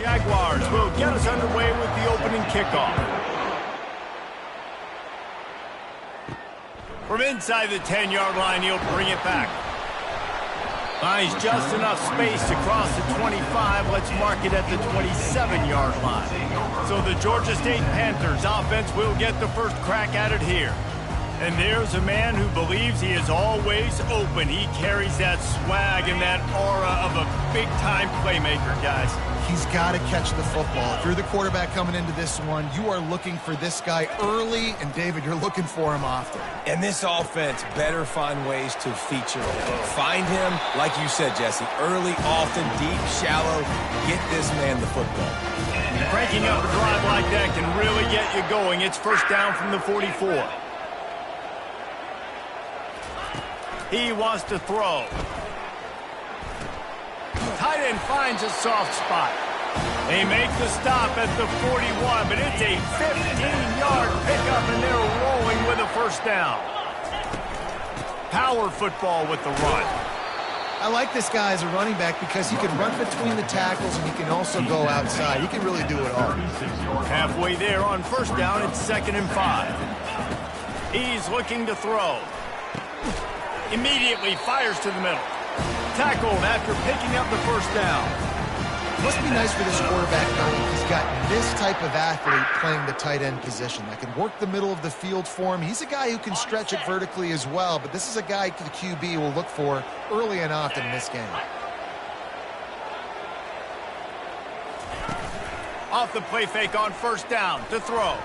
Jaguars will get us underway with the opening kickoff. From inside the 10-yard line, he'll bring it back. Finds just enough space to cross the 25. Let's mark it at the 27-yard line. So the Georgia State Panthers offense will get the first crack at it here. And there's a man who believes he is always open. He carries that swag and that aura of a big-time playmaker, guys. He's got to catch the football. If you're the quarterback coming into this one, you are looking for this guy early, and David, you're looking for him often. And this offense better find ways to feature him. Find him, like you said, Jesse, early, often, deep, shallow. Get this man the football. Cranking up a drive like that can really get you going. It's first down from the 44. He wants to throw. Tight end finds a soft spot. They make the stop at the 41, but it's a 15-yard pickup, and they're rolling with a first down. Power football with the run. I like this guy as a running back because he can run between the tackles and he can also go outside. He can really do it all. Halfway there on first down, it's 2nd and 5. He's looking to throw. Immediately fires to the middle. Tackled after picking up the first down. Must be nice for this quarterback knowing he's got this type of athlete playing the tight end position that can work the middle of the field for him. He's a guy who can stretch it vertically as well, but this is a guy the QB will look for early and often in this game. Off the play fake on first down to throw.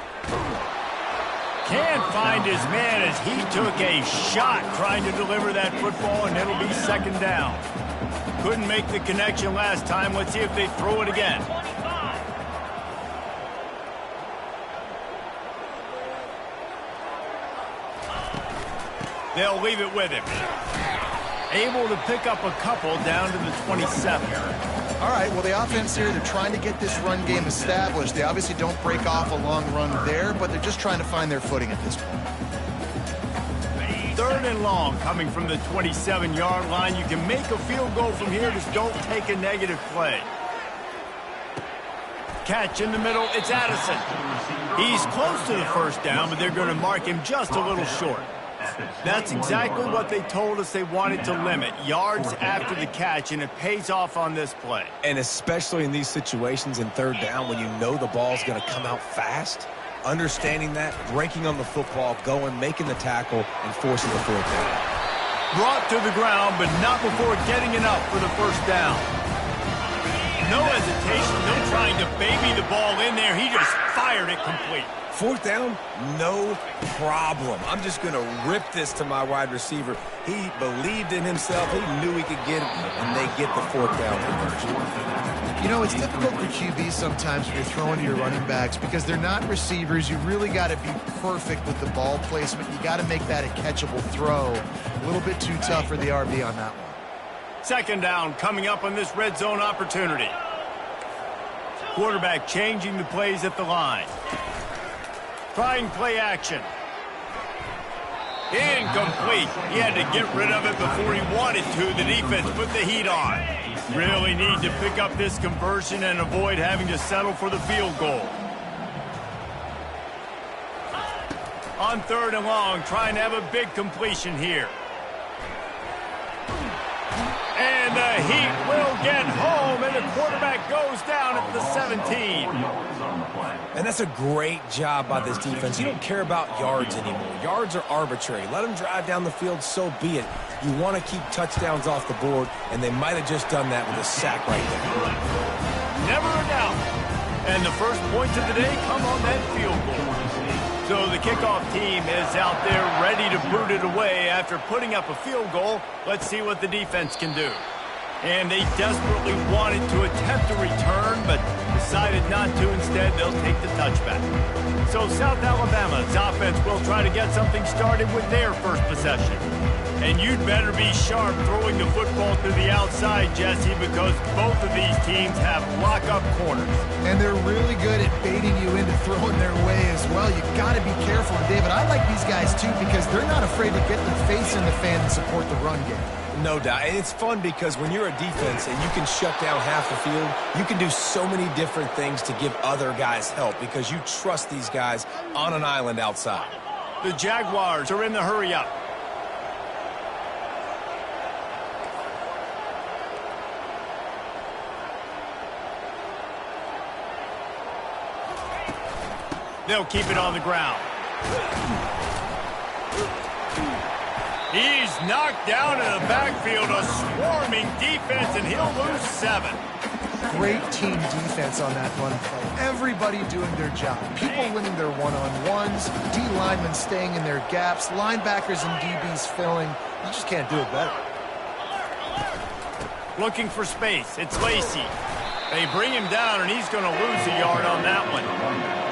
Can't find his man as he took a shot trying to deliver that football, and it'll be 2nd down. Couldn't make the connection last time. Let's see if they throw it again. They'll leave it with him. Able to pick up a couple down to the 27. All right, well, the offense here, they're trying to get this run game established. They obviously don't break off a long run there, but they're just trying to find their footing at this point. 3rd and long coming from the 27-yard line. You can make a field goal from here, just don't take a negative play. Catch in the middle, it's Addison. He's close to the first down, but they're going to mark him just a little short. That's exactly what they told us they wanted to limit, yards after the catch, and it pays off on this play. And especially in these situations in 3rd down when you know the ball's going to come out fast, understanding that, breaking on the football, going, making the tackle, and forcing the 4th down. Brought to the ground, but not before getting enough for the first down. No hesitation, no trying to baby the ball in there. He just fired it complete. 4th down, no problem. I'm just going to rip this to my wide receiver. He believed in himself. He knew he could get it, and they get the 4th down conversion. You know, it's difficult for QBs sometimes when you're throwing to your running backs because they're not receivers. You really got to be perfect with the ball placement. You got to make that a catchable throw. A little bit too tough for the RB on that one. 2nd down coming up on this red zone opportunity. Quarterback changing the plays at the line. Trying play action. Incomplete. He had to get rid of it before he wanted to. The defense put the heat on. Really need to pick up this conversion and avoid having to settle for the field goal. On 3rd and long, trying to have a big completion here. And the Heat will get home, and the quarterback goes down at the 17. And that's a great job by this defense. You don't care about yards anymore. Yards are arbitrary. Let them drive down the field, so be it. You want to keep touchdowns off the board, and they might have just done that with a sack right there. Never a doubt. And the first points of the day come on that field goal. So the kickoff team is out there ready to boot it away after putting up a field goal. Let's see what the defense can do. And they desperately wanted to attempt a return, but decided not to. Instead, they'll take the touchback. So South Alabama's offense will try to get something started with their first possession. And you'd better be sharp throwing the football to the outside, Jesse, because both of these teams have lock-up corners. And they're really good at baiting you into throwing their way as well. You've got to be careful. And David, I like these guys too because they're not afraid to get their face in the fan and support the run game. No doubt. And it's fun because when you're a defense and you can shut down half the field, you can do so many different things to give other guys help because you trust these guys on an island outside. The Jaguars are in the hurry-up. They'll keep it on the ground. He's knocked down in the backfield, a swarming defense, and he'll lose 7. Great team defense on that run play. Everybody doing their job. People winning their one-on-ones, D linemen staying in their gaps, linebackers and DBs filling. You just can't do it better. Looking for space. It's Lacy. They bring him down, and he's going to lose a yard on that one.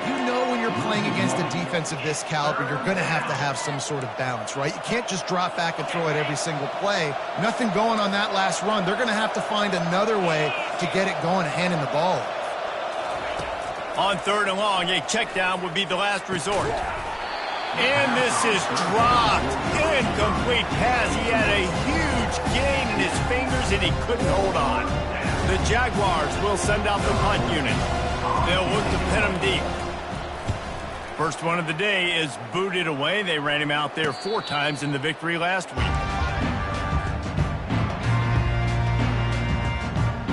You know when you're playing against a defense of this caliber, you're going to have some sort of balance, right? You can't just drop back and throw it every single play. Nothing going on that last run. They're going to have to find another way to get it going, handing the ball off. On 3rd and long, a check down would be the last resort. And this is dropped. Incomplete pass. He had a huge gain in his fingers, and he couldn't hold on. The Jaguars will send out the punt unit. They'll look to pin him deep. First one of the day is booted away. They ran him out there 4 times in the victory last week.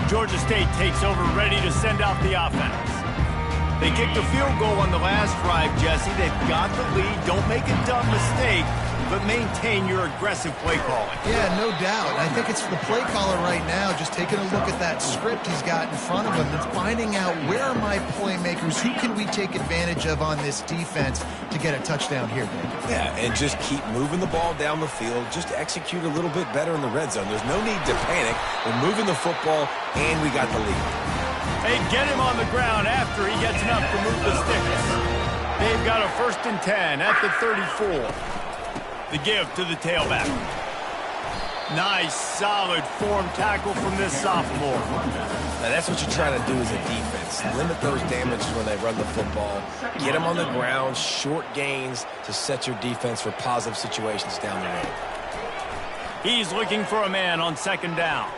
Georgia State takes over, ready to send out the offense. They kicked a field goal on the last drive, Jesse. They've got the lead. Don't make a dumb mistake, but maintain your aggressive play calling. Yeah, no doubt. I think it's the play caller right now just taking a look at that script he's got in front of him and finding out where are my playmakers, who can we take advantage of on this defense to get a touchdown here, Dave. Yeah, and just keep moving the ball down the field. Just execute a little bit better in the red zone. There's no need to panic. We're moving the football, and we got the lead. They get him on the ground after he gets enough to move the sticks. They've got a 1st and 10 at the 34. The give to the tailback. Nice, solid form tackle from this sophomore. Now, that's what you're trying to do as a defense. Limit those damages when they run the football. Get them on the ground, short gains to set your defense for positive situations down the road. He's looking for a man on 2nd down.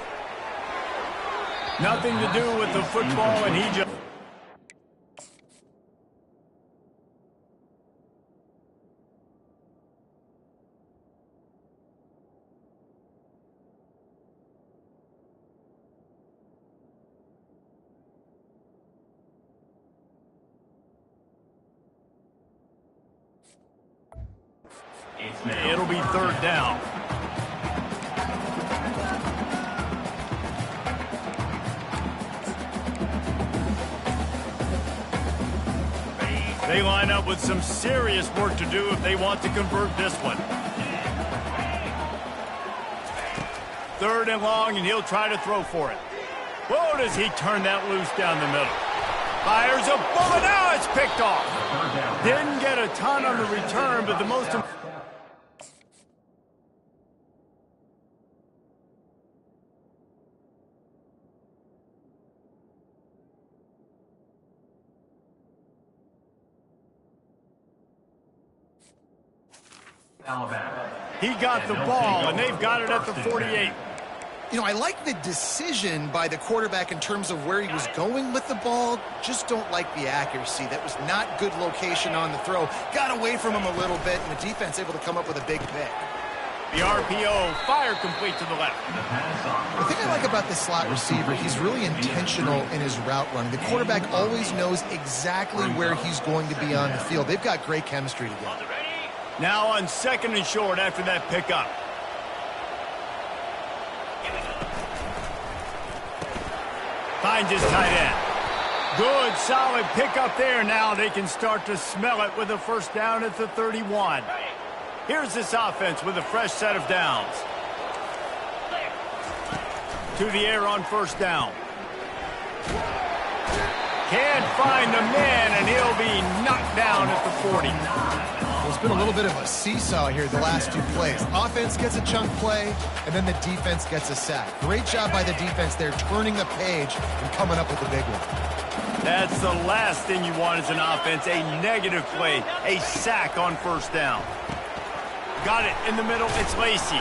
Nothing to do with the football, and he just... It'll be 3rd down. They line up with some serious work to do if they want to convert this one. 3rd and long, and he'll try to throw for it. Whoa, does he turn that loose down the middle. Fires a bullet. Now it's picked off. Didn't get a ton on the return, but the most... Alabama. He got the ball, and they've got it at the 48. You know, I like the decision by the quarterback in terms of where he was going with the ball. Just don't like the accuracy. That was not good location on the throw. Got away from him a little bit, and the defense able to come up with a big pick. The RPO, fire complete to the left. The thing I like about this slot receiver, he's really intentional in his route running. The quarterback always knows exactly where he's going to be on the field. They've got great chemistry together. Now on 2nd and short after that pickup. Finds his tight end. Good, solid pickup there. Now they can start to smell it with a 1st down at the 31. Here's this offense with a fresh set of downs. To the air on 1st down. Can't find the man, and he'll be knocked down at the 40. It's been a little bit of a seesaw here the last 2 plays. Offense gets a chunk play, and then the defense gets a sack. Great job by the defense there, turning the page and coming up with the big one. That's the last thing you want as an offense, a negative play, a sack on 1st down. Got it in the middle, it's Lacy.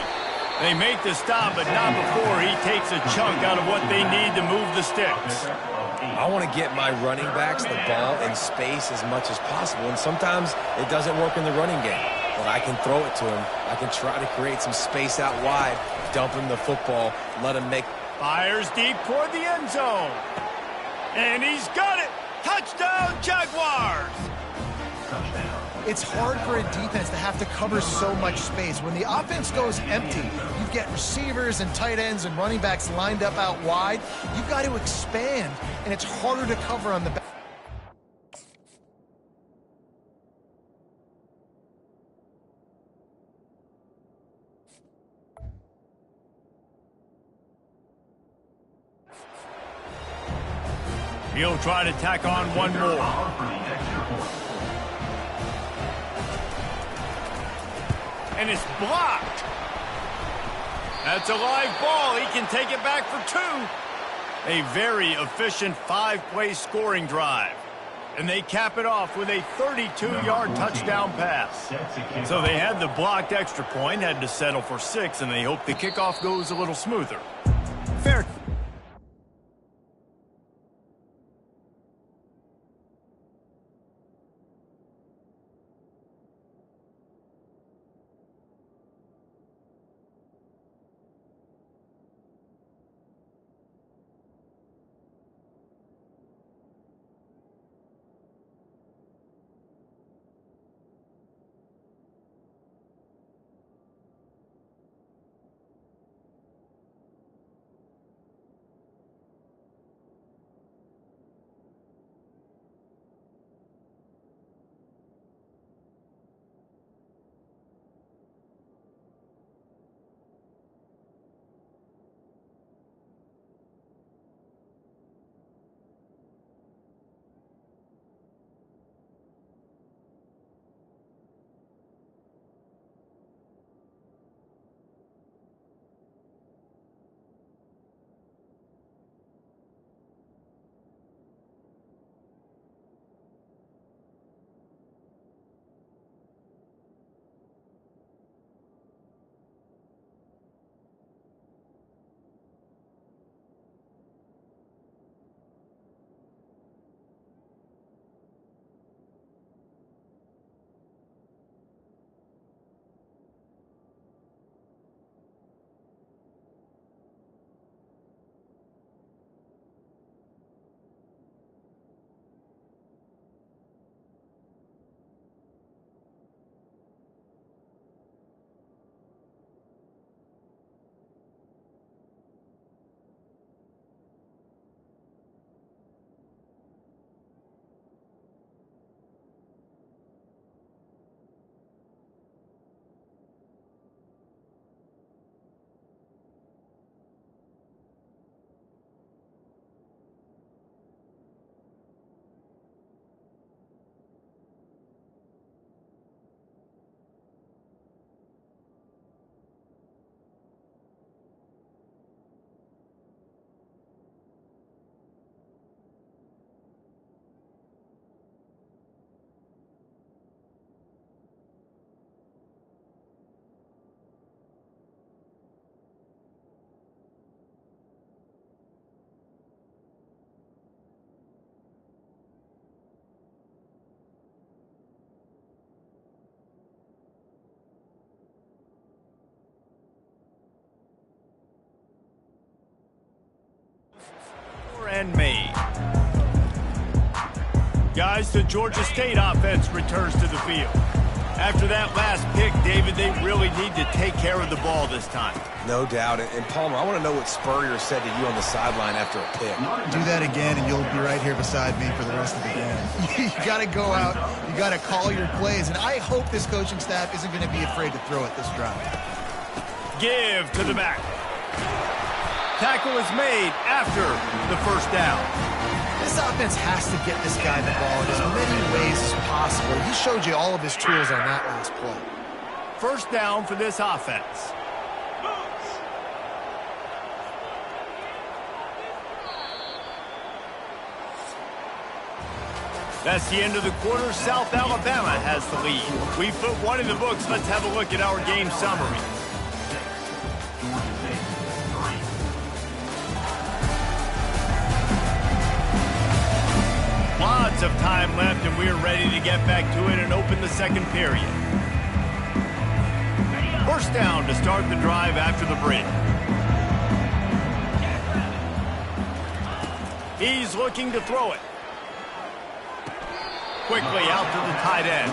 They make the stop, but not before he takes a chunk out of what they need to move the sticks. I want to get my running backs the ball in space as much as possible, and sometimes it doesn't work in the running game. But I can throw it to him. I can try to create some space out wide, dump him the football, let him make... Fires deep toward the end zone. And he's got it! Touchdown, Jaguars! It's hard for a defense to have to cover so much space. When the offense goes empty, you get receivers and tight ends and running backs lined up out wide. You've got to expand, and it's harder to cover on the back. He'll try to tack on one more. And it's blocked. That's a live ball. He can take it back for two. A very efficient 5-play scoring drive. And they cap it off with a 32-yard touchdown pass. So they had the blocked extra point, had to settle for 6, and they hope the kickoff goes a little smoother. Fair. And made. Guys, the Georgia State offense returns to the field. After that last pick, David, they really need to take care of the ball this time. No doubt. And Palmer, I want to know what Spurrier said to you on the sideline after a pick. Do that again, and you'll be right here beside me for the rest of the game. You got to go out. You got to call your plays. And I hope this coaching staff isn't going to be afraid to throw it this drive. Give to the back. Tackle is made after the first down. This offense has to get this guy the ball in as many ways as possible. He showed you all of his tools on that last play. First down for this offense. That's the end of the quarter. South Alabama has the lead. We've put one in the books. Let's have a look at our game summary. Lots of time left, and we're ready to get back to it and open the second period. First down to start the drive after the break. He's looking to throw it. Quickly out to the tight end.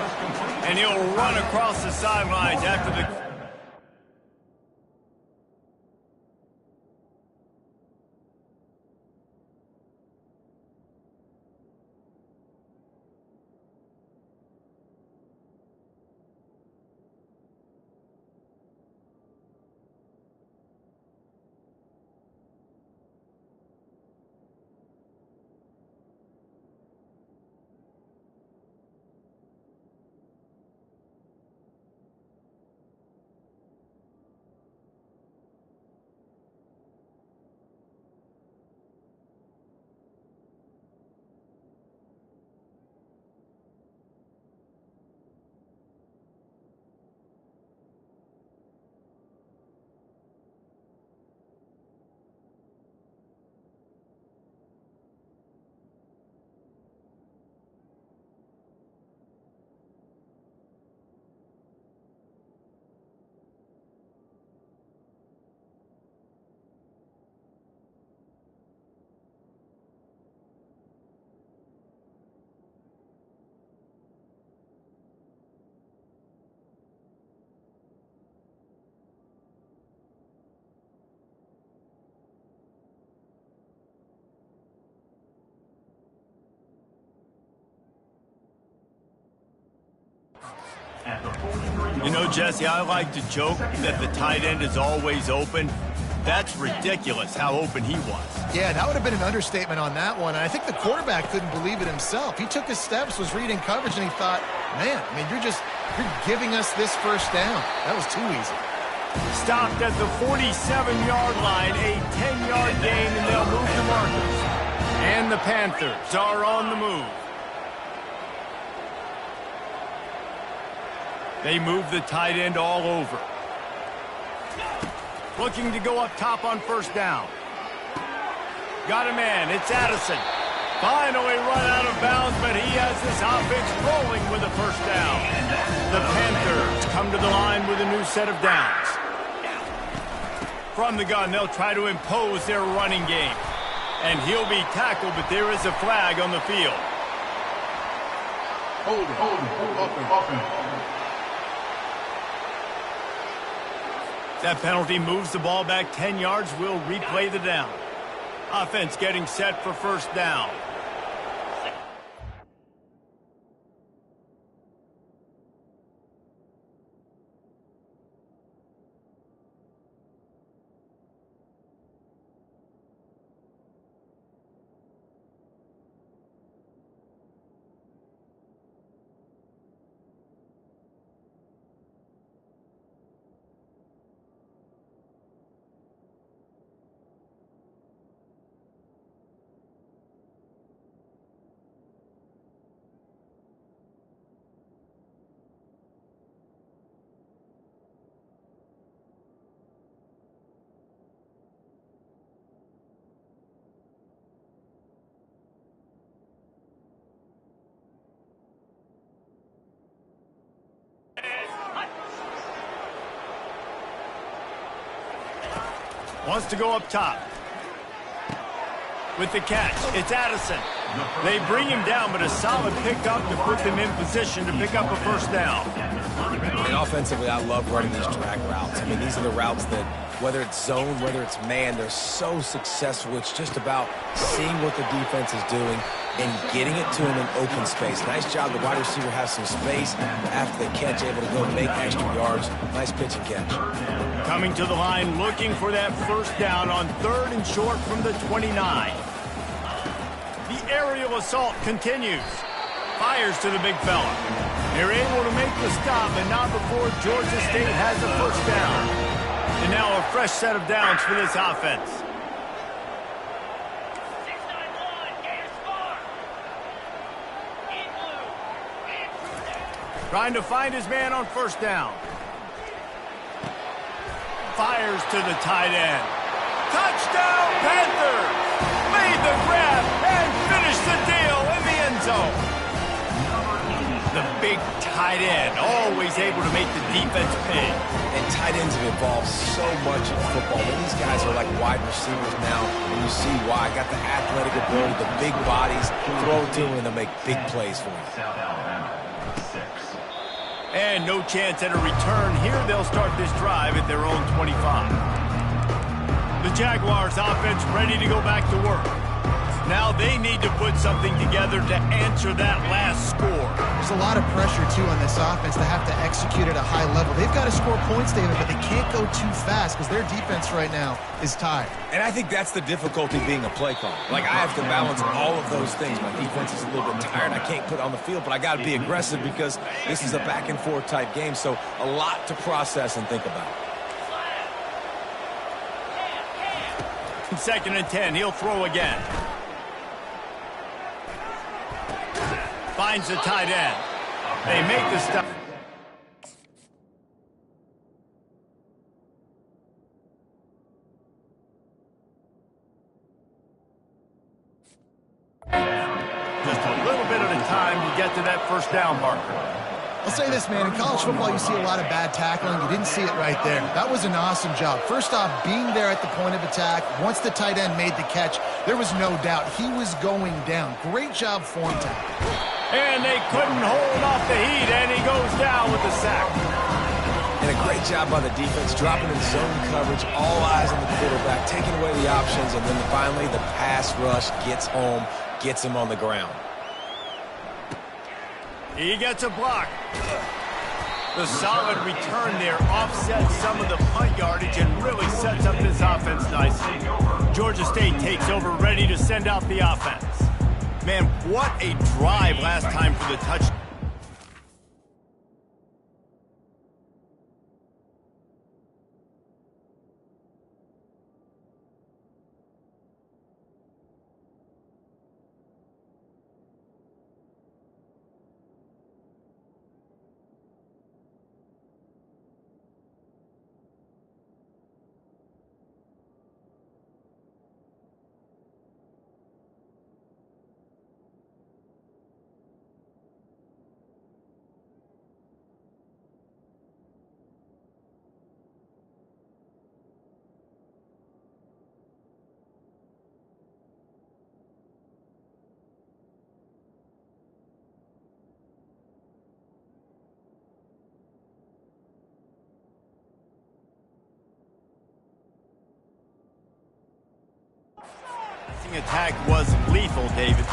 And he'll run across the sidelines after the... You know, Jesse, I like to joke that the tight end is always open. That's ridiculous how open he was. Yeah, that would have been an understatement on that one. And I think the quarterback couldn't believe it himself. He took his steps, was reading coverage, and he thought, man, I mean, you're giving us this first down. That was too easy. Stopped at the 47-yard line, a 10-yard gain, and they'll move the markers. And the Panthers are on the move. They move the tight end all over. Looking to go up top on first down. Got a man. It's Addison. Finally run out of bounds, but he has this offense rolling with a first down. The Panthers come to the line with a new set of downs. From the gun, they'll try to impose their running game. And he'll be tackled, but there is a flag on the field. Hold it. That penalty moves the ball back 10 yards. We'll replay the down. Offense getting set for first down. Wants to go up top. With the catch, it's Addison. They bring him down, but a solid pickup to put them in position to pick up a first down. And offensively, I love running these drag routes. I mean, these are the routes that, whether it's zone, whether it's man, they're so successful. It's just about seeing what the defense is doing and getting it to him in open space. Nice job. The wide receiver has some space after the catch, able to go make extra yards. Nice pitch and catch. Coming to the line, looking for that first down on 3rd and short from the 29. The aerial assault continues. Fires to the big fella. They're able to make the stop, and not before Georgia State has a first down. And now a fresh set of downs for this offense. Trying to find his man on first down. Fires to the tight end. Touchdown, Panthers! Made the grab and finished the deal in the end so. The big tight end, always able to make the defense pay. And tight ends have evolved so much in football. And these guys are like wide receivers now, and you see why. Got the athletic ability, the big bodies, throw it to them, and they'll make big plays for you. And no chance at a return here. They'll start this drive at their own 25. The Jaguars offense ready to go back to work. Now they need to put something together to answer that last score. There's a lot of pressure, too, on this offense to have to execute at a high level. They've got to score points, David, but they can't go too fast because their defense right now is tired. And I think that's the difficulty being a play caller. Like, I have to balance all of those things. My defense is a little bit tired. I can't put it on the field, but I got to be aggressive because this is a back-and-forth type game, so a lot to process and think about. 2nd and 10. He'll throw again. Finds the tight end. They make the stop. Just a little bit at a time to get to that first down marker. I'll say this, man. In college football, you see a lot of bad tackling. You didn't see it right there. That was an awesome job. First off, being there at the point of attack. Once the tight end made the catch, there was no doubt he was going down. Great job form tackle. And they couldn't hold off the heat, and he goes down with the sack. And a great job by the defense, dropping in zone coverage, all eyes on the quarterback, taking away the options, and then finally the pass rush gets home, gets him on the ground. He gets a block. The solid return there offsets some of the punt yardage and really sets up this offense nicely. Georgia State takes over, ready to send out the offense. Man, what a drive last time for the touchdown. Attack was lethal, David.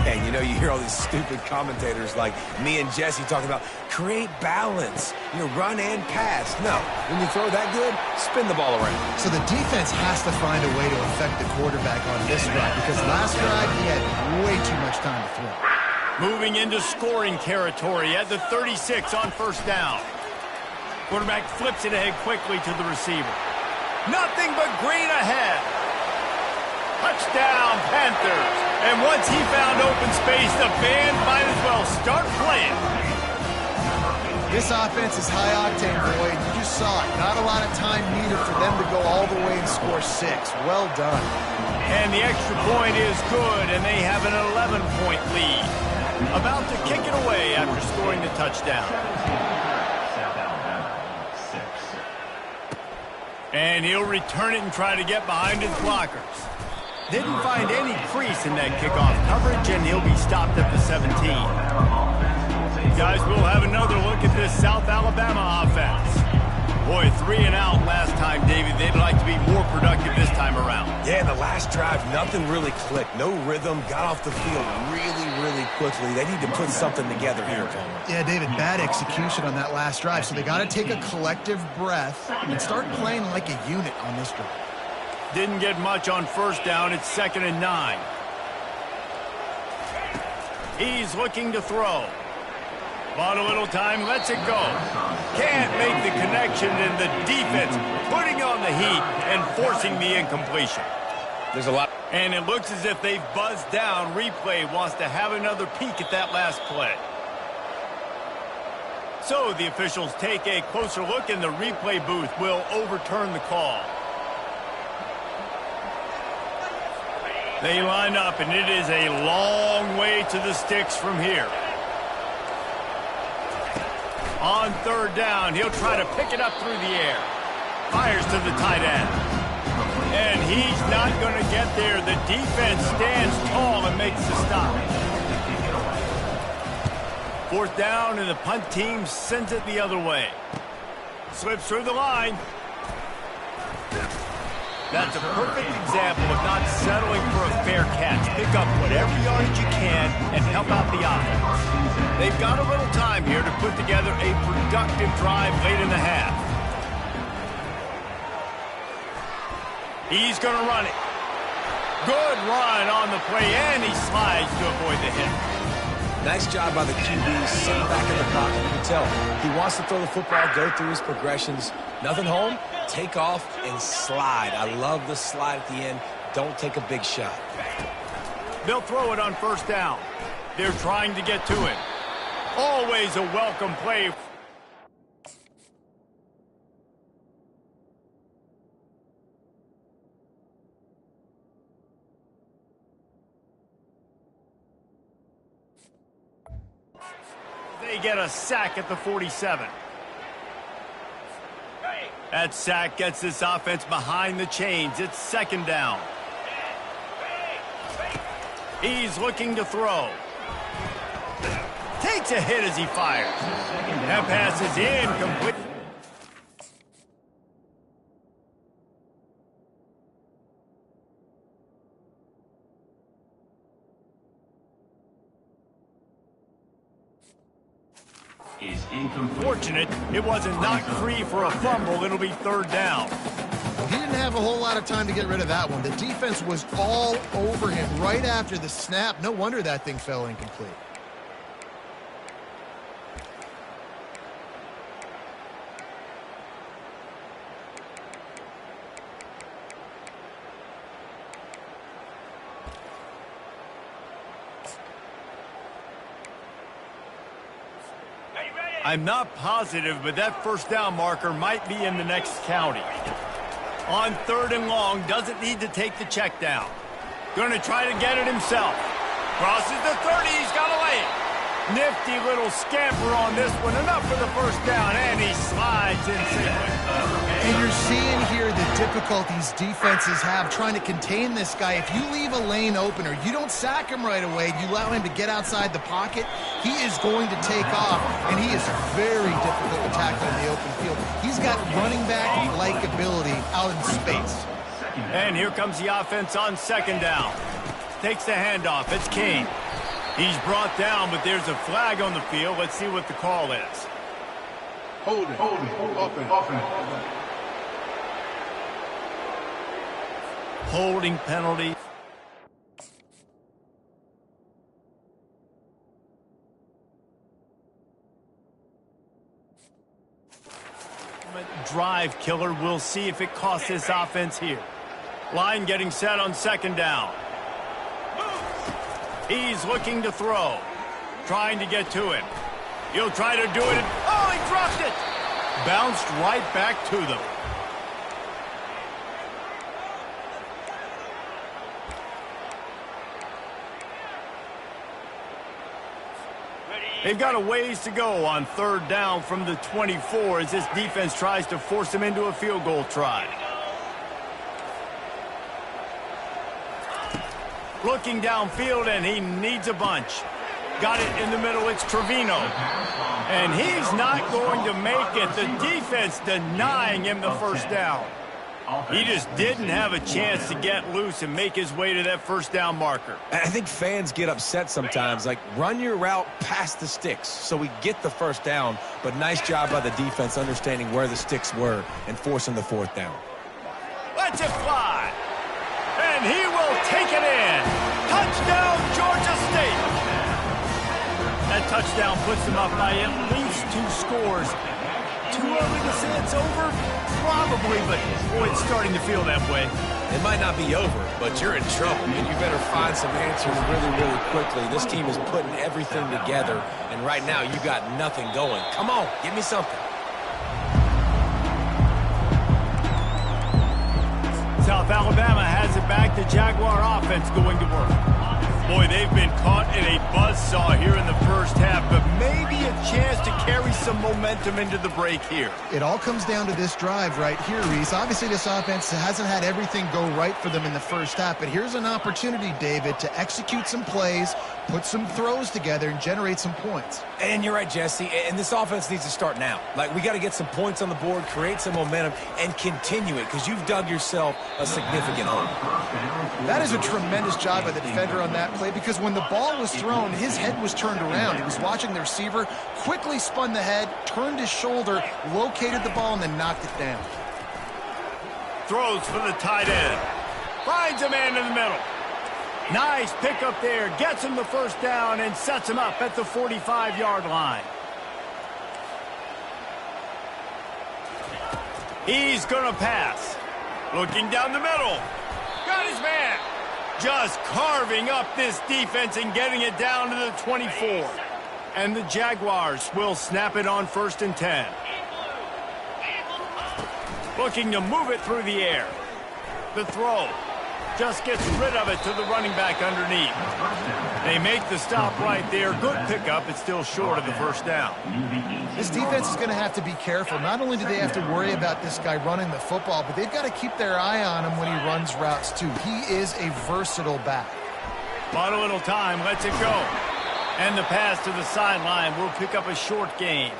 Yeah, you know, you hear all these stupid commentators like me and Jesse talking about create balance, you know, run and pass. No, when you throw that good, spin the ball around. So the defense has to find a way to affect the quarterback on this drive because last drive he had way too much time to throw. Moving into scoring territory at the 36 on first down. Quarterback flips it ahead quickly to the receiver. Nothing but green ahead. Touchdown, Panthers. And once he found open space, the band might as well start playing. This offense is high octane, boy. You just saw it. Not a lot of time needed for them to go all the way and score 6. Well done. And the extra point is good, and they have an 11-point lead. About to kick it away after scoring the touchdown. And he'll return it and try to get behind his blockers. Didn't find any crease in that kickoff coverage, and he'll be stopped at the 17. Guys, we'll have another look at this South Alabama offense. Boy, 3 and out last time, David. They'd like to be more productive this time around. Yeah, in the last drive, nothing really clicked. No rhythm, got off the field really quickly. They need to put something together here, Palmer. Yeah, David, bad execution on that last drive, so they got to take a collective breath and start playing like a unit on this drive. Didn't get much on first down. It's 2nd and 9. He's looking to throw. Bought a little time, lets it go. Can't make the connection, and the defense putting on the heat and forcing the incompletion. There's a lot. And it looks as if they've buzzed down. Replay wants to have another peek at that last play. So the officials take a closer look, and the replay booth will overturn the call. They line up, and it is a long way to the sticks from here. On third down, he'll try to pick it up through the air. Fires to the tight end. And he's not going to get there. The defense stands tall and makes the stop. Fourth down, and the punt team sends it the other way. Slips through the line. That's a perfect example of not settling for a fair catch. Pick up whatever yardage you can and help out the offense. They've got a little time here to put together a productive drive late in the half. He's going to run it. Good run on the play, and he slides to avoid the hit. Nice job by the QB, sitting back in the pocket. You can tell he wants to throw the football, go through his progressions. Nothing home, take off and slide. I love the slide at the end. Don't take a big shot. They'll throw it on first down. They're trying to get to him. Always a welcome play. They get a sack at the 47. That sack gets this offense behind the chains. It's second down. He's looking to throw. Takes a hit as he fires. That pass is incomplete. Fortunate it wasn't knocked free for a fumble. It'll be third down. He didn't have a whole lot of time to get rid of that one. The defense was all over him right after the snap. No wonder that thing fell incomplete. I'm not positive, but that first down marker might be in the next county. On third and long, doesn't need to take the check down. Going to try to get it himself. Crosses the 30, he's got to lay it. Nifty little scamper on this one, enough for the first down, and he slides in safely. And you're seeing here the difficulties defenses have trying to contain this guy. If you leave a lane open or you don't sack him right away, you allow him to get outside the pocket, he is going to take off, and he is very difficult to tackle in the open field. He's got running back-like ability out in space. And here comes the offense on second down. Takes the handoff. It's Kane. He's brought down, but there's a flag on the field. Let's see what the call is. Hold it. Offense. Holding penalty. Drive killer. We'll see if it costs this offense here. Line getting set on second down. He's looking to throw. Trying to get to him. He'll try to do it. Oh, he dropped it. Bounced right back to them. They've got a ways to go on third down from the 24 as this defense tries to force them into a field goal try. Looking downfield, and he needs a bunch. Got it in the middle. It's Trevino. And he's not going to make it. The defense denying him the first down. He just didn't have a chance to get loose and make his way to that first down marker. I think fans get upset sometimes. Like, run your route past the sticks so we get the first down. But nice job by the defense understanding where the sticks were and forcing the fourth down. Let's it fly. And he will take it in. Touchdown, Georgia State. That touchdown puts them up by at least 2 scores. Too early to say it's over? Probably, but boy, it's starting to feel that way. It might not be over, but you're in trouble, and you better find some answers really, really quickly. This team is putting everything together, and right now you got nothing going. Come on, give me something. South Alabama has it back the Jaguar offense going to work. Boy, they've been caught in a buzzsaw here in the first half, but maybe a chance to carry some momentum into the break here. It all comes down to this drive right here, Reese. Obviously, this offense hasn't had everything go right for them in the first half, but here's an opportunity, David, to execute some plays, put some throws together, and generate some points. And you're right, Jesse, and this offense needs to start now. Like, we got to get some points on the board, create some momentum, and continue it, because you've dug yourself a significant hole. That is a tremendous job by the defender on that play, because when the ball was thrown, his head was turned around. He was watching the receiver, quickly spun the head, turned his shoulder, located the ball, and then knocked it down. Throws for the tight end. Finds a man in the middle. Nice pickup there. Gets him the first down and sets him up at the 45-yard line. He's going to pass. Looking down the middle. Got his man. Just carving up this defense and getting it down to the 24. And the Jaguars will snap it on 1st and 10. Looking to move it through the air. The throw. Just gets rid of it to the running back underneath. They make the stop right there. Good pickup. It's still short of the first down. This defense is going to have to be careful. Not only do they have to worry about this guy running the football, but they've got to keep their eye on him when he runs routes too. He is a versatile back. Bought a little time. Lets it go. And the pass to the sideline will pick up a short gain.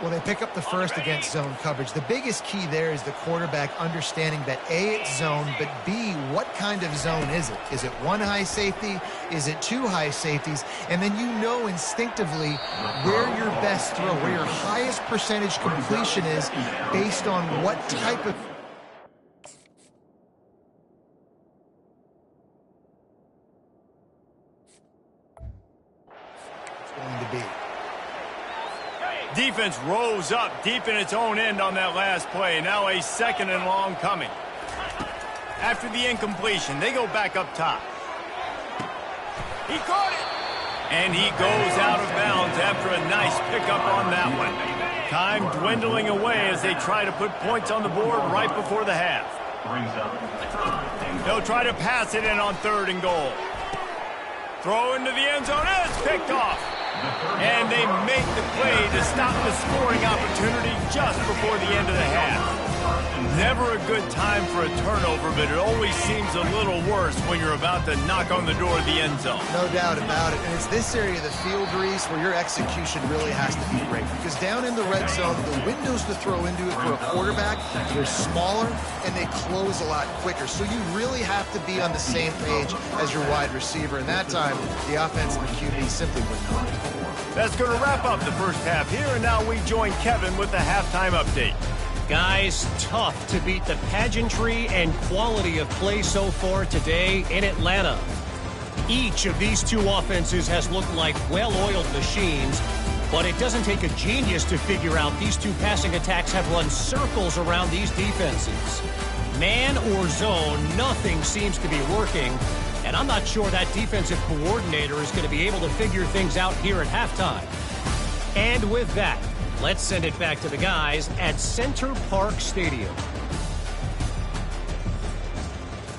Well, they pick up the first against zone coverage. The biggest key there is the quarterback understanding that A, it's zone, but B, what kind of zone is it? Is it one high safety? Is it two high safeties? And then you know instinctively where your best throw, where your highest percentage completion is based on what type of... it's going to be. Defense rose up deep in its own end on that last play. Now a 2nd and long coming. After the incompletion, they go back up top. He caught it! And he goes out of bounds after a nice pickup on that one. Time dwindling away as they try to put points on the board right before the half. They'll try to pass it in on 3rd and goal. Throw into the end zone. It's picked off. And they make the play to stop the scoring opportunity just before the end of the half. Never a good time for a turnover, but it always seems a little worse when you're about to knock on the door of the end zone. No doubt about it. And it's this area of the field, Reese, where your execution really has to be great. Because down in the red zone, the windows to throw into it for a quarterback, they're smaller and they close a lot quicker. So you really have to be on the same page as your wide receiver. And that time, the offense and the QB simply would not. That's going to wrap up the first half here. And now we join Kevin with the halftime update. Guys, tough to beat the pageantry and quality of play so far today in Atlanta. Each of these two offenses has looked like well-oiled machines, but it doesn't take a genius to figure out these two passing attacks have run circles around these defenses. Man or zone, nothing seems to be working, and I'm not sure that defensive coordinator is going to be able to figure things out here at halftime. And with that, let's send it back to the guys at Center Parc Stadium.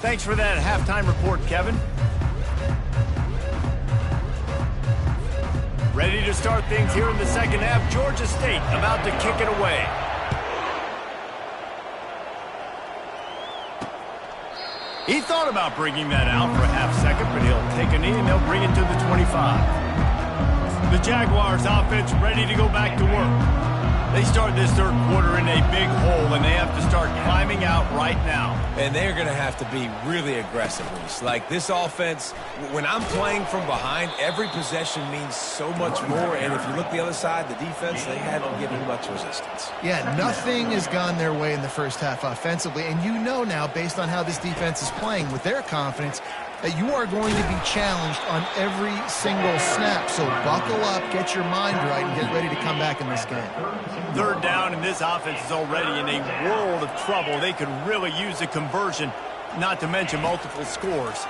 Thanks for that halftime report, Kevin. Ready to start things here in the second half. Georgia State about to kick it away. He thought about bringing that out for a half second, but he'll take a knee and they'll bring it to the 25. The Jaguars offense ready to go back to work. They start this third quarter in a big hole, and they have to start climbing out right now. And they're going to have to be really aggressive. Like this offense, when I'm playing from behind, every possession means so much more. And if you look the other side, the defense, they haven't given much resistance. Yeah, nothing has gone their way in the first half offensively. And you know now, based on how this defense is playing with their confidence, that you are going to be challenged on every single snap. So buckle up, get your mind right, and get ready to come back in this game. Third down, and this offense is already in a world of trouble. They could really use a conversion, not to mention multiple scores.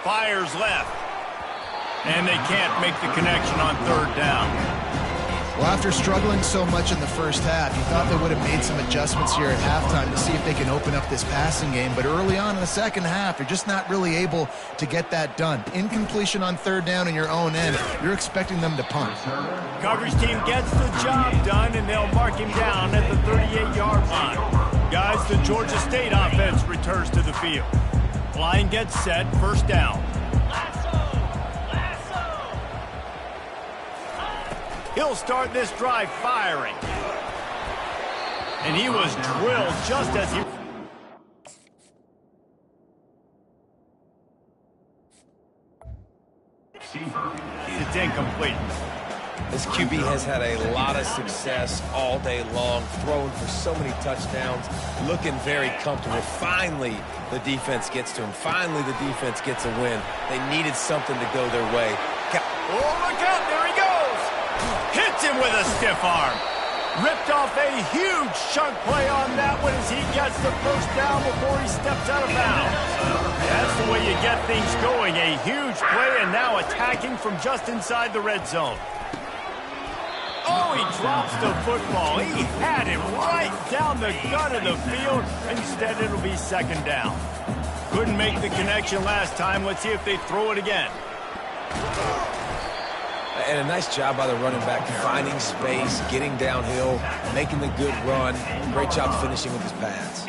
Fires left, and they can't make the connection on third down. Well, after struggling so much in the first half, you thought they would have made some adjustments here at halftime to see if they can open up this passing game. But early on in the second half, you're just not really able to get that done. Incompletion on third down in your own end, you're expecting them to punt. Coverage team gets the job done, and they'll mark him down at the 38-yard line. Guys, the Georgia State offense returns to the field. Line gets set, first down. He'll start this drive firing. And he was drilled just as he... It's incomplete. This QB has had a lot of success all day long, throwing for so many touchdowns, looking very comfortable. Finally, the defense gets to him. Finally, the defense gets a win. They needed something to go their way. Oh, look out, there he goes! Hits him with a stiff arm. Ripped off a huge chunk play on that one as he gets the first down before he steps out of bounds. That's the way you get things going. A huge play and now attacking from just inside the red zone. Oh, he drops the football. He had him right down the gut of the field. Instead, it'll be second down. Couldn't make the connection last time. Let's see if they throw it again. And a nice job by the running back, finding space, getting downhill, making the good run. Great job finishing with his pads.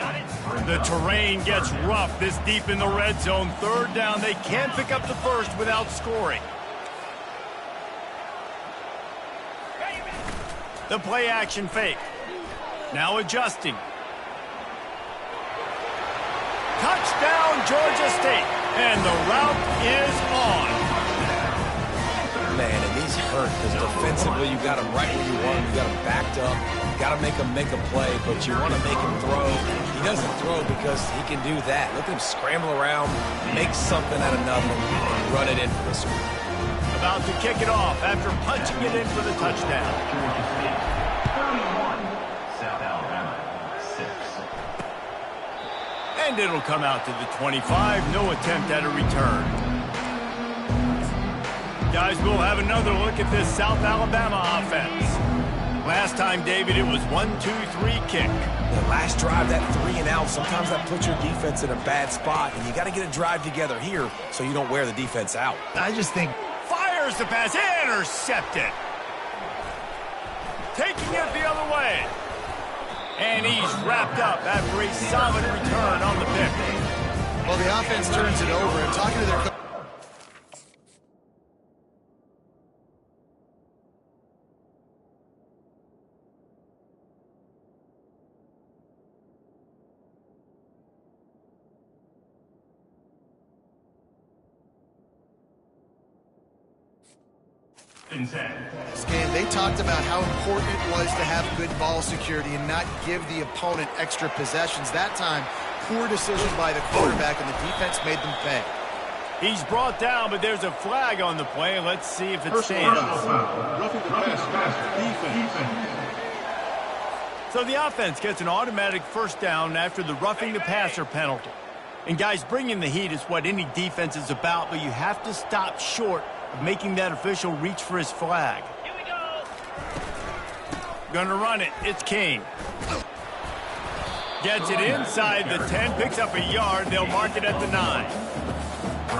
The terrain gets rough this deep in the red zone. Third down, they can't pick up the first without scoring. The play action fake. Now adjusting. Touchdown, Georgia State. And the route is on. Man, and he's hurt because defensively you got him right where you want him. You got him backed up. You got to make him make a play, but you want to make him throw. He doesn't throw because he can do that. Look at him scramble around, make something out of nothing, and run it in for this one. About to kick it off after punching it in for the touchdown. And it'll come out to the 25. No attempt at a return. Guys, we'll have another look at this South Alabama offense. Last time, David, it was 1-2-3 kick. The last drive, that 3 and out, sometimes that puts your defense in a bad spot, and you got to get a drive together here so you don't wear the defense out. I just think... Fires the pass, intercepted. Taking it the other way. And he's wrapped up after a solid return on the pick. Well, the offense turns it over, and talking to their coach... This game, they talked about how important it was to have good ball security and not give the opponent extra possessions. That time, poor decision by the quarterback, and the defense made them pay. He's brought down, but there's a flag on the play. Let's see if it stands. So the offense gets an automatic first down after the roughing the passer penalty. And guys, bringing the heat is what any defense is about, but you have to stop short of making that official reach for his flag. Here we go. Gonna run it. It's King. Gets it inside the 10, picks up a yard. They'll mark it at the 9.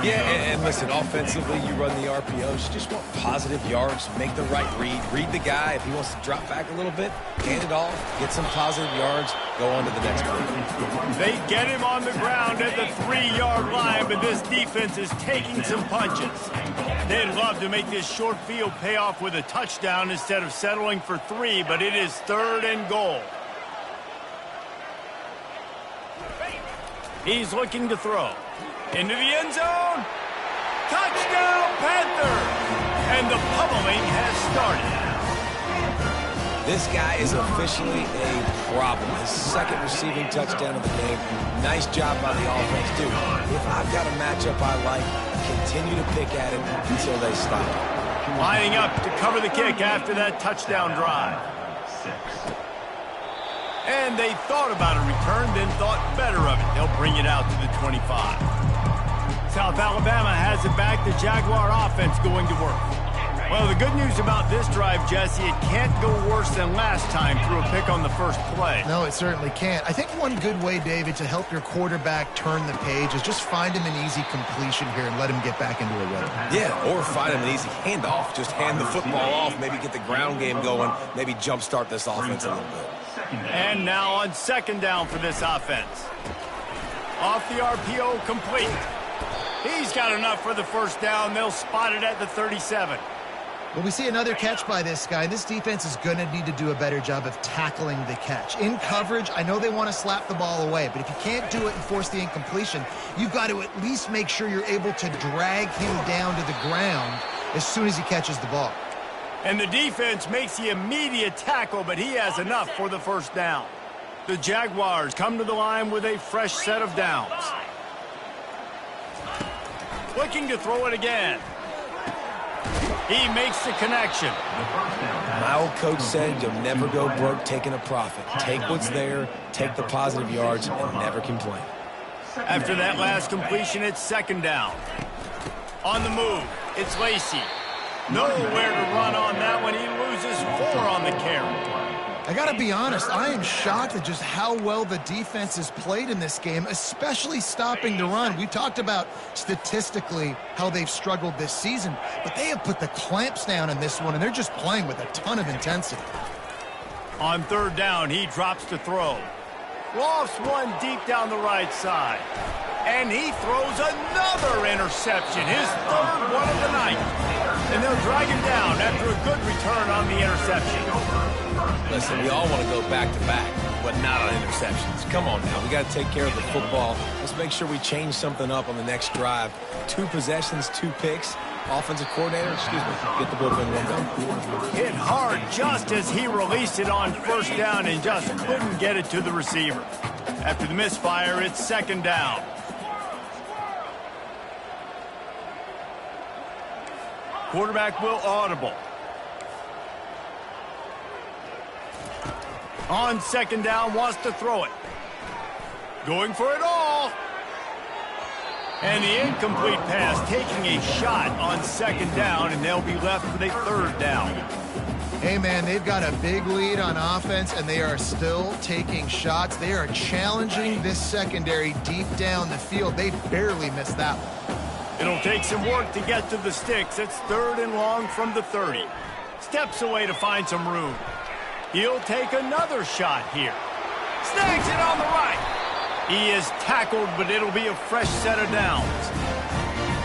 Yeah, and listen, offensively, you run the RPOs. You just want positive yards, make the right read the guy. If he wants to drop back a little bit, hand it off, get some positive yards, go on to the next play. They get him on the ground at the 3-yard line, but this defense is taking some punches. They'd love to make this short field pay off with a touchdown instead of settling for 3, but it is 3rd and goal. He's looking to throw. Into the end zone. Touchdown, Panthers! And the pummeling has started. This guy is officially a problem. His second receiving touchdown of the game. Nice job by the offense, too. If I've got a matchup I like, continue to pick at him until they stop. Lining up to cover the kick after that touchdown drive. And they thought about a return, then thought better of it. They'll bring it out to the 25. South Alabama has it back. The Jaguar offense going to work. Well, the good news about this drive, Jesse, it can't go worse than last time through a pick on the first play. No, it certainly can't. I think one good way, David, to help your quarterback turn the page is just find him an easy completion here and let him get back into a rhythm. Yeah, or find him an easy handoff. Just hand the football off, maybe get the ground game going, maybe jumpstart this offense a little bit. And now on second down for this offense. Off the RPO, complete. He's got enough for the first down. They'll spot it at the 37. Well, we see another catch by this guy. This defense is going to need to do a better job of tackling the catch. In coverage, I know they want to slap the ball away, but if you can't do it and force the incompletion, you've got to at least make sure you're able to drag him down to the ground as soon as he catches the ball. And the defense makes the immediate tackle, but he has enough for the first down. The Jaguars come to the line with a fresh set of downs. Looking to throw it again. He makes the connection. My old coach said you'll never go broke taking a profit. Take what's there, take the positive yards, and never complain. After that last completion, it's second down. On the move, it's Lacy. Nowhere to run on that one. He loses 4 on the carry. I got to be honest, I am shocked at just how well the defense has played in this game, especially stopping the run. We talked about statistically how they've struggled this season, but they have put the clamps down in this one, and they're just playing with a ton of intensity. On third down, he drops to throw. Lofts one deep down the right side. And he throws another interception, his third one of the night. And they'll drag him down after a good return on the interception. Listen, we all want to go back-to-back, but not on interceptions. Come on now. We got to take care of the football. Let's make sure we change something up on the next drive. 2 possessions, 2 picks. Offensive coordinator, get the bullpen run down. Hit hard just as he released it on first down and just couldn't get it to the receiver. After the misfire, it's second down. Quarterback will audible. On second down, wants to throw it. Going for it all. And the incomplete pass, taking a shot on second down, and they'll be left with a third down. Hey, man, they've got a big lead on offense, and they are still taking shots. They are challenging this secondary deep down the field. They barely missed that one. It'll take some work to get to the sticks. It's third and long from the 30. Steps away to find some room. He'll take another shot here. Snags it on the right. He is tackled, but it'll be a fresh set of downs.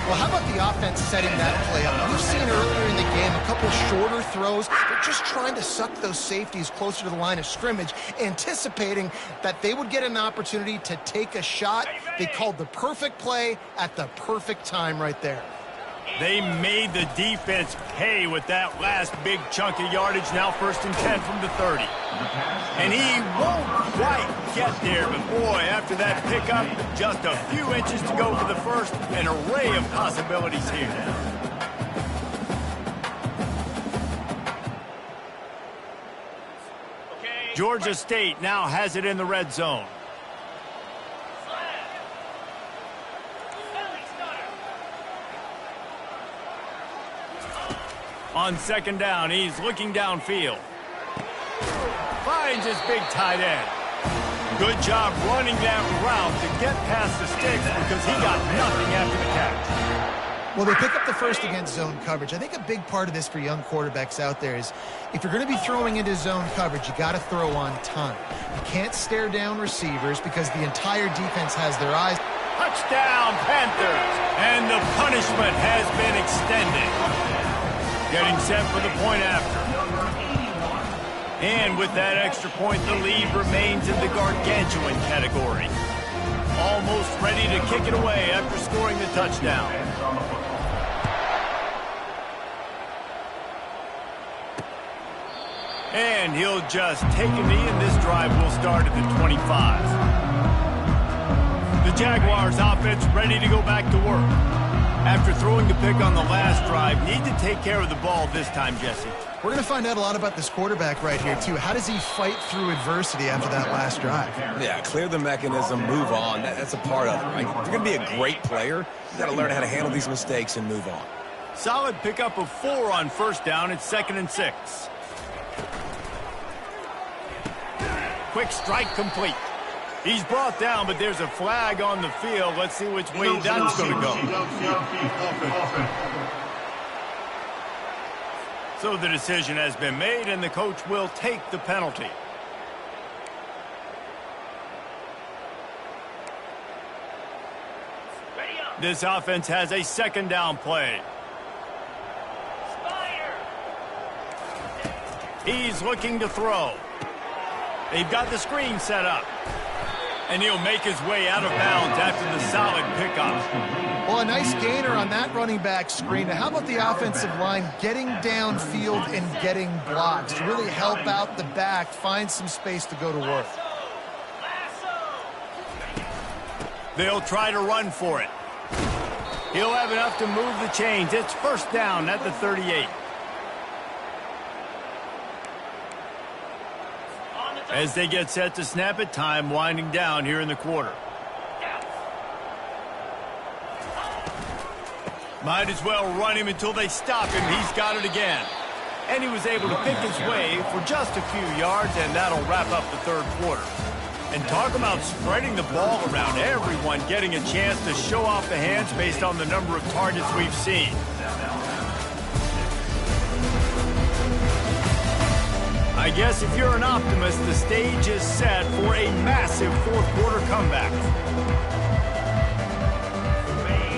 Well, how about the offense setting that play up? We've seen earlier in the game a couple shorter throws. They're just trying to suck those safeties closer to the line of scrimmage, anticipating that they would get an opportunity to take a shot. They called the perfect play at the perfect time right there. They made the defense pay with that last big chunk of yardage. Now first and 10 from the 30. And he won't quite get there, but boy, after that pickup, just a few inches to go for the first. An array of possibilities here. Georgia State now has it in the red zone. On second down, he's looking downfield. Finds his big tight end. Good job running that route to get past the sticks because he got nothing after the catch. Well, they pick up the first against zone coverage. I think a big part of this for young quarterbacks out there is if you're going to be throwing into zone coverage, you got to throw on time. You can't stare down receivers because the entire defense has their eyes. Touchdown, Panthers! And the punishment has been extended. Getting set for the point after. And with that extra point, the lead remains in the gargantuan category. Almost ready to kick it away after scoring the touchdown. And he'll just take a knee, and this drive will start at the 25. The Jaguars offense ready to go back to work. After throwing the pick on the last drive, need to take care of the ball this time, Jesse. We're going to find out a lot about this quarterback right here, too. How does he fight through adversity after that last drive? Yeah, clear the mechanism, move on. That's a part of it, right? If you're going to be a great player, you got to learn how to handle these mistakes and move on. Solid pickup of 4 on first down. It's 2nd and 6. Quick strike complete. He's brought down, but there's a flag on the field. Let's see which way that's going to go. So the decision has been made, and the coach will take the penalty. This offense has a 2nd down play. He's looking to throw. They've got the screen set up. And he'll make his way out of bounds after the solid pickup. Well, a nice gainer on that running back screen. Now, how about the offensive line getting downfield and getting blocks to really help out the back, find some space to go to work? They'll try to run for it. He'll have enough to move the chains. It's 1st down at the 38. As they get set to snap it, time winding down here in the quarter. Might as well run him until they stop him. He's got it again. And he was able to pick his way for just a few yards, and that'll wrap up the 3rd quarter. And talk about spreading the ball around, everyone getting a chance to show off the hands based on the number of targets we've seen. I guess if you're an optimist, the stage is set for a massive 4th quarter comeback.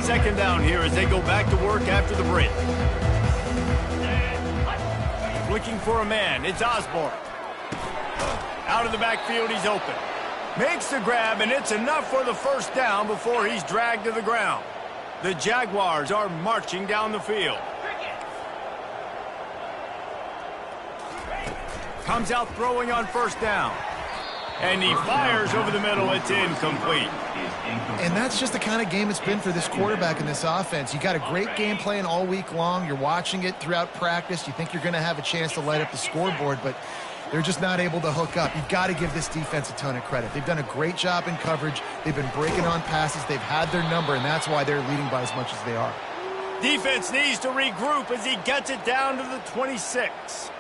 2nd down here as they go back to work after the break. Looking for a man, it's Osborne. Out of the backfield, he's open. Makes the grab, and it's enough for the 1st down before he's dragged to the ground. The Jaguars are marching down the field. Comes out throwing on 1st down. And he fires over the middle. It's incomplete. And that's just the kind of game it's been for this quarterback in this offense. You got a great game plan all week long. You're watching it throughout practice. You think you're going to have a chance to light up the scoreboard, but they're just not able to hook up. You've got to give this defense a ton of credit. They've done a great job in coverage. They've been breaking on passes. They've had their number, and that's why they're leading by as much as they are. Defense needs to regroup as he gets it down to the 26.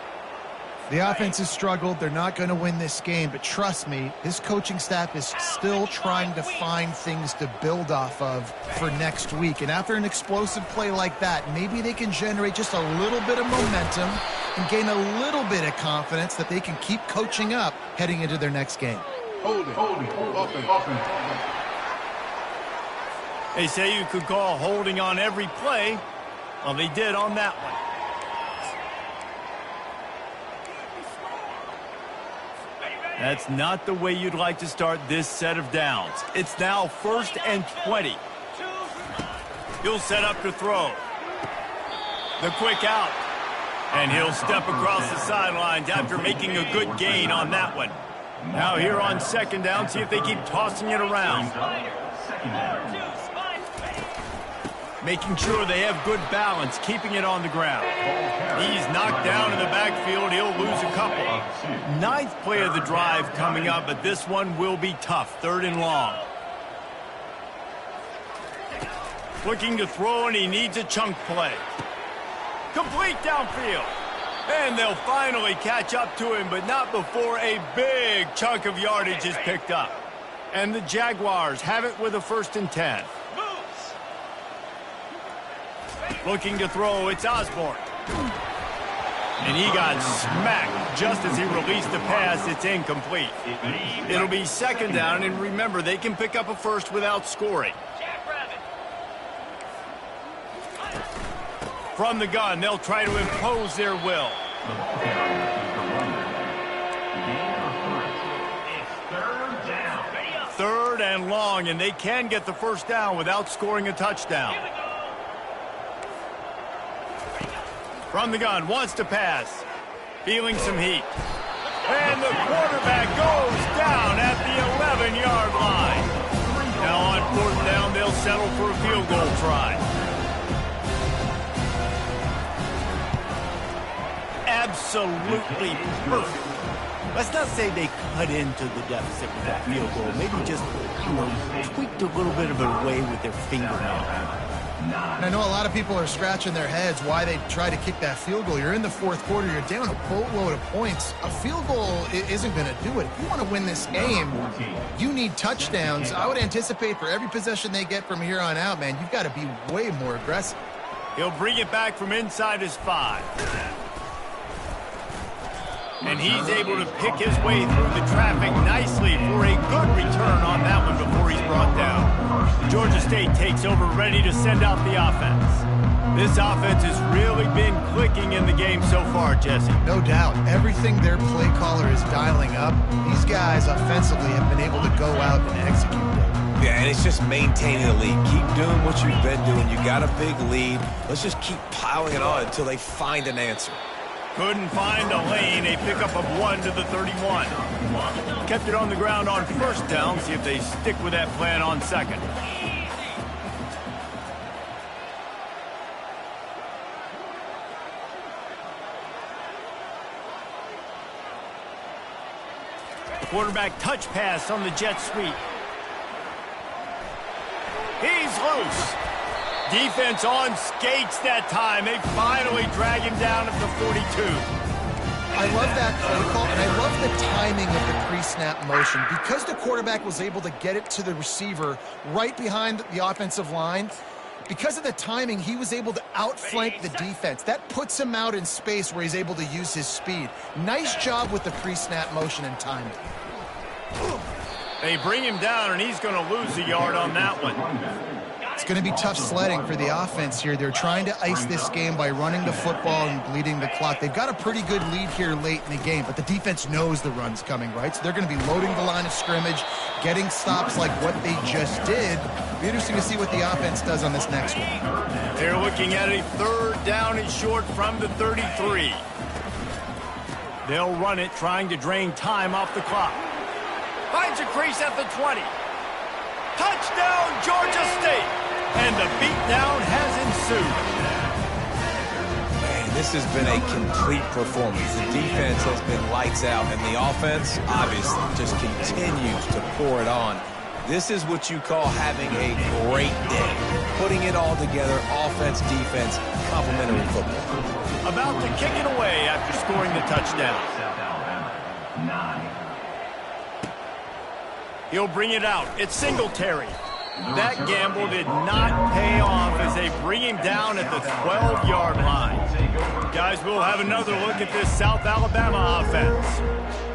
The offense has struggled. They're not going to win this game, but trust me, this coaching staff is still trying to find things to build off of for next week. And after an explosive play like that, maybe they can generate just a little bit of momentum and gain a little bit of confidence that they can keep coaching up heading into their next game. Hold it, offense. They say you could call holding on every play. Well, they did on that one. That's not the way you'd like to start this set of downs. It's now 1st and 20. He'll set up to throw. The quick out. And he'll step across the sidelines after making a good gain on that one. Now here on 2nd down, see if they keep tossing it around. Making sure they have good balance, keeping it on the ground. He's knocked down in the backfield. He'll lose a couple. 9th play of the drive coming up, but this one will be tough. 3rd and long. Looking to throw, and he needs a chunk play. Complete downfield. And they'll finally catch up to him, but not before a big chunk of yardage is picked up. And the Jaguars have it with a 1st and 10. Looking to throw, it's Osborne. And he got smacked just as he released the pass. It's incomplete. It'll be 2nd down, and remember, they can pick up a 1st without scoring. From the gun, they'll try to impose their will. Third and long, and they can get the 1st down without scoring a touchdown. From the gun, wants to pass. Feeling some heat. And the quarterback goes down at the 11-yard line. Now on 4th down, they'll settle for a field goal try. Absolutely perfect. Let's not say they cut into the deficit with that field goal. Maybe just, tweaked a little bit of it away with their fingernail. And I know a lot of people are scratching their heads why they try to kick that field goal. You're in the fourth quarter. You're down a boatload of points. A field goal isn't going to do it. If you want to win this game, you need touchdowns. I would anticipate for every possession they get from here on out, man, you've got to be way more aggressive. He'll bring it back from inside his 5. And he's able to pick his way through the traffic nicely for a good return on that one before he's brought down. Georgia State takes over, ready to send out the offense. This offense has really been clicking in the game so far, Jesse. No doubt. Everything their play caller is dialing up, these guys offensively have been able to go out and execute. Yeah, and it's just maintaining the lead. Keep doing what you've been doing. You got a big lead. Let's just keep piling it on until they find an answer. Couldn't find a lane. A pickup of 1 to the 31. Kept it on the ground on first down. See if they stick with that plan on second. Quarterback touch pass on the jet sweep. He's loose. Defense on skates that time. They finally drag him down at the 42. I love that play call, and I love the timing of the pre-snap motion. Because the quarterback was able to get it to the receiver right behind the offensive line, because of the timing, he was able to outflank the defense. That puts him out in space where he's able to use his speed. Nice job with the pre-snap motion and timing. They bring him down, and he's going to lose a yard on that one. It's going to be tough sledding for the offense here. They're trying to ice this game by running the football and bleeding the clock. They've got a pretty good lead here late in the game, but the defense knows the run's coming, right? So they're going to be loading the line of scrimmage, getting stops like what they just did. It'll be interesting to see what the offense does on this next one. They're looking at a 3rd down and short from the 33. They'll run it, trying to drain time off the clock. Finds a crease at the 20. Touchdown, Georgia State! And the beatdown has ensued. Man, this has been a complete performance. The defense has been lights out, and the offense, obviously, just continues to pour it on. This is what you call having a great day. Putting it all together, offense, defense, complementary football. About to kick it away after scoring the touchdown. He'll bring it out. It's Singletary. That gamble did not pay off as they bring him down at the 12-yard line. Guys, we'll have another look at this South Alabama offense.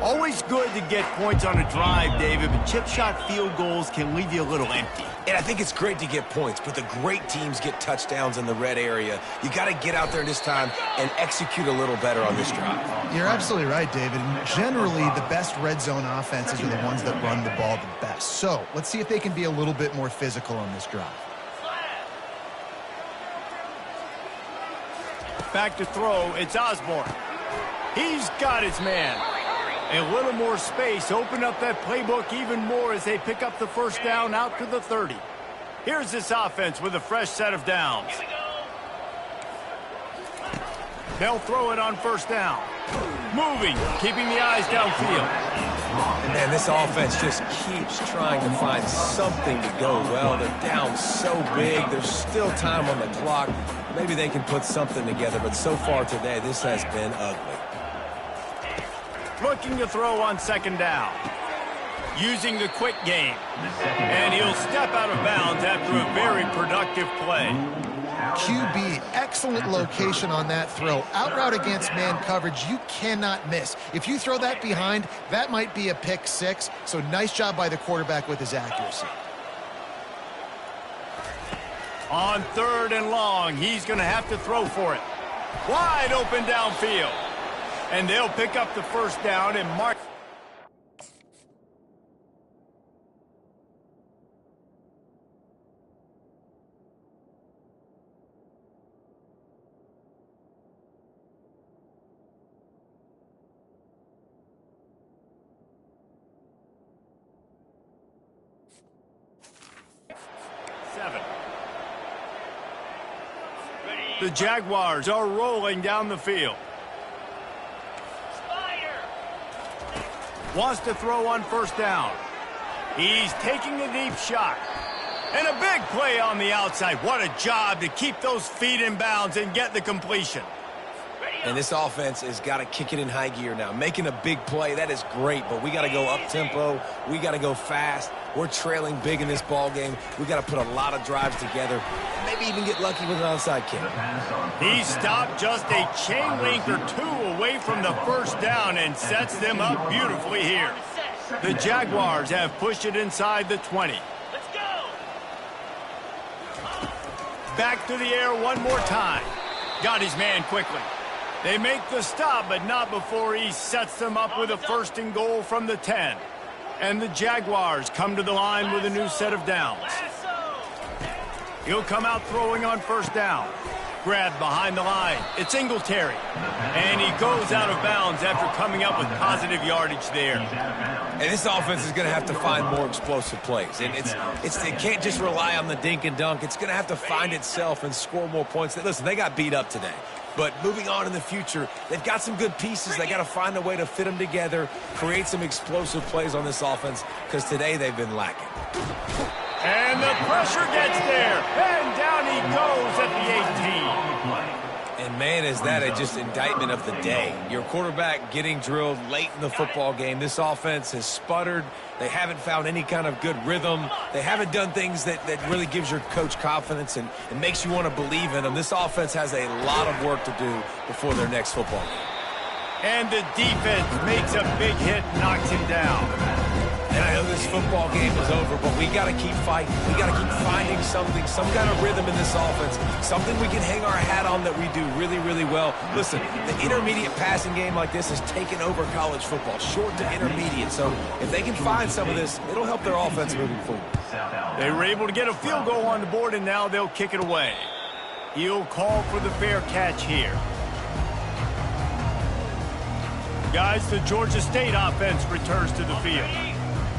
Always good to get points on a drive, David, but chip shot field goals can leave you a little empty. And I think it's great to get points, but the great teams get touchdowns in the red area. You got to get out there this time and execute a little better on this drive. You're absolutely right, David. And generally, the best red zone offenses are the ones that run the ball the best. So let's see if they can be a little bit more physical on this drive. Back to throw, it's Osborne. He's got his man. A little more space, open up that playbook even more as they pick up the first down out to the 30. Here's this offense with a fresh set of downs. They'll throw it on first down. Moving, keeping the eyes downfield. Man, this offense just keeps trying to find something to go well. They're down so big. There's still time on the clock. Maybe they can put something together, but so far today, this has been ugly. Looking to throw on second down. Using the quick game. And he'll step out of bounds after a very productive play. QB, excellent location on that throw. Out route against man coverage, you cannot miss. If you throw that behind, that might be a pick six. So nice job by the quarterback with his accuracy. On 3rd and long, he's going to have to throw for it. Wide open downfield. And they'll pick up the first down and mark. The Jaguars are rolling down the field. Wants to throw on first down. He's taking a deep shot. And a big play on the outside. What a job to keep those feet in bounds and get the completion. And this offense has got to kick it in high gear now. Making a big play, that is great, but we got to go up-tempo. We got to go fast. We're trailing big in this ball game. We got to put a lot of drives together, maybe even get lucky with an onside kick. He stopped just a chain link or two away from the first down and sets them up beautifully here. The Jaguars have pushed it inside the 20. Let's go. Back to the air one more time. Got his man quickly. They make the stop, but not before he sets them up with a 1st and goal from the 10. And the Jaguars come to the line with a new set of downs. He'll come out throwing on 1st down. Grabbed behind the line. It's Singletary. And he goes out of bounds after coming up with positive yardage there. And this offense is going to have to find more explosive plays. And it can't just rely on the dink and dunk. It's going to have to find itself and score more points. Listen, they got beat up today. But moving on in the future, they've got some good pieces. They got to find a way to fit them together, create some explosive plays on this offense, because today they've been lacking. And the pressure gets there. And down he goes at the 18. And, man, is that just indictment of the day. Your quarterback getting drilled late in the football game. This offense has sputtered. They haven't found any kind of good rhythm. They haven't done things that really gives your coach confidence and makes you want to believe in them. This offense has a lot of work to do before their next football game. And the defense makes a big hit, knocks him down. And I know this football game is over, but we got to keep fighting. We got to keep finding something, some kind of rhythm in this offense, something we can hang our hat on that we do really, really well. Listen, the intermediate passing game like this has taken over college football, short to intermediate. So if they can find some of this, it'll help their offense moving forward. They were able to get a field goal on the board, and now they'll kick it away. He'll call for the fair catch here. Guys, the Georgia State offense returns to the field.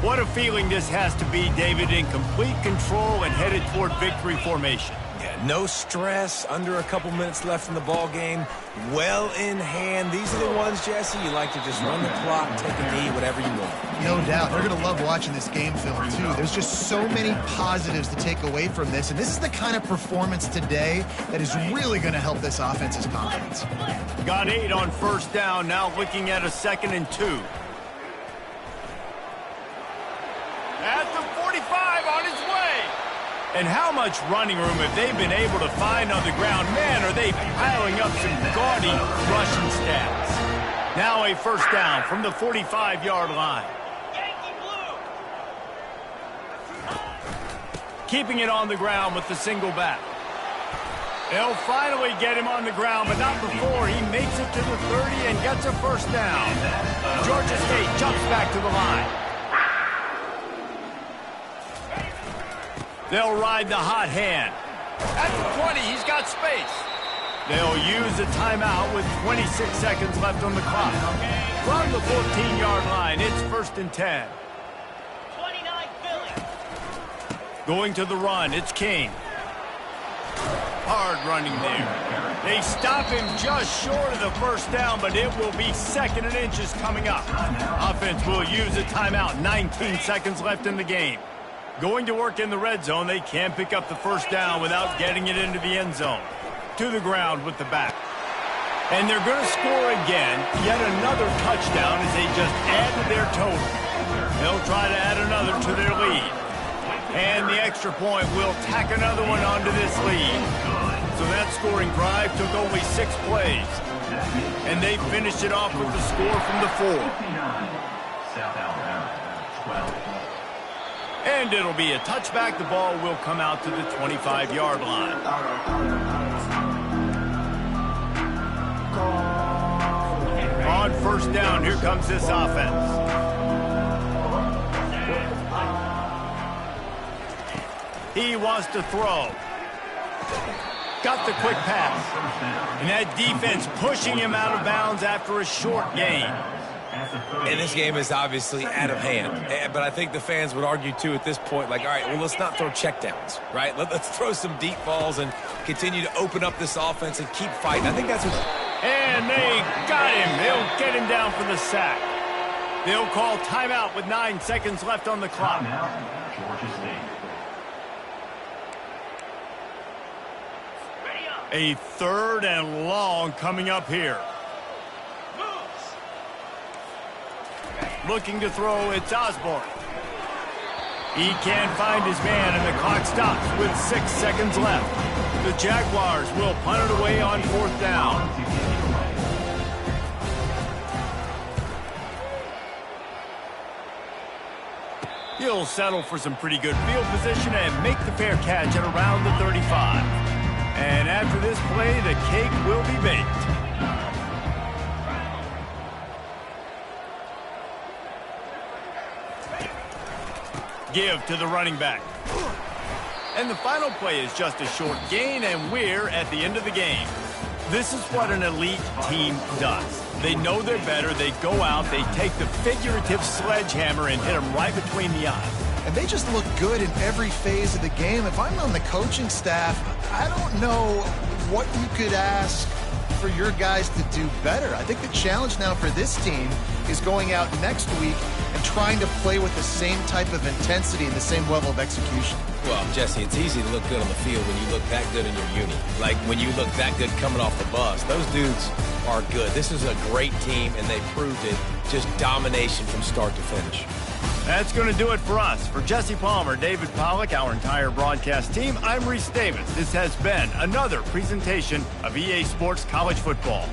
What a feeling this has to be, David, in complete control and headed toward victory formation. Yeah, no stress, under a couple minutes left in the ball game, well in hand. These are the ones, Jesse, you like to just run the clock, take a knee, whatever you want. No doubt. They're going to love watching this game film, too. There's just so many positives to take away from this, and this is the kind of performance today that is really going to help this offense's confidence. Got 8 on 1st down, now looking at a 2nd and 2. At the 45 on his way. And how much running room have they been able to find on the ground? Man, are they piling up some gaudy rushing stats. Now a 1st down from the 45-yard line. Keeping it on the ground with the single back. They'll finally get him on the ground, but not before he makes it to the 30 and gets a 1st down. Georgia State jumps back to the line. They'll ride the hot hand. At the 20, he's got space. They'll use a timeout with 26 seconds left on the clock. From the 14-yard line, it's 1st and 10. 29 Philly. Going to the run, it's King. Hard running there. They stop him just short of the 1st down, but it will be 2nd and inches coming up. Offense will use a timeout, 19 seconds left in the game. Going to work in the red zone, they can't pick up the 1st down without getting it into the end zone. To the ground with the back. And they're going to score again, yet another touchdown as they just add to their total. They'll try to add another to their lead. And the extra point will tack another one onto this lead. So that scoring drive took only 6 plays. And they finished it off with the score from the 4. And it'll be a touchback. The ball will come out to the 25-yard line. On 1st down, here comes this offense. He wants to throw. Got the quick pass. And that defense pushing him out of bounds after a short gain. And this game is obviously out of hand. But I think the fans would argue, too, at this point, like, all right, well, let's not throw checkdowns, right? Let's throw some deep balls and continue to open up this offense and keep fighting. I think that's what... And they got him. They'll get him down for the sack. They'll call timeout with 9 seconds left on the clock. A 3rd and long coming up here. Looking to throw, it's Osborne. He can't find his man, and the clock stops with 6 seconds left. The Jaguars will punt it away on 4th down. He'll settle for some pretty good field position and make the fair catch at around the 35. And after this play, the cake will be baked. Give to the running back. And the final play is just a short gain, and we're at the end of the game. This is what an elite team does. They know they're better. They go out, they take the figurative sledgehammer and hit them right between the eyes. And they just look good in every phase of the game. If I'm on the coaching staff, I don't know what you could ask for your guys to do better. I think the challenge now for this team is going out next week and trying to play with the same type of intensity and the same level of execution. Well, Jesse, it's easy to look good on the field when you look that good in your uni. Like when you look that good coming off the bus. Those dudes are good. This is a great team, and they proved it. Just domination from start to finish. That's going to do it for us. For Jesse Palmer, David Pollack, our entire broadcast team, I'm Reese Davis. This has been another presentation of EA Sports College Football.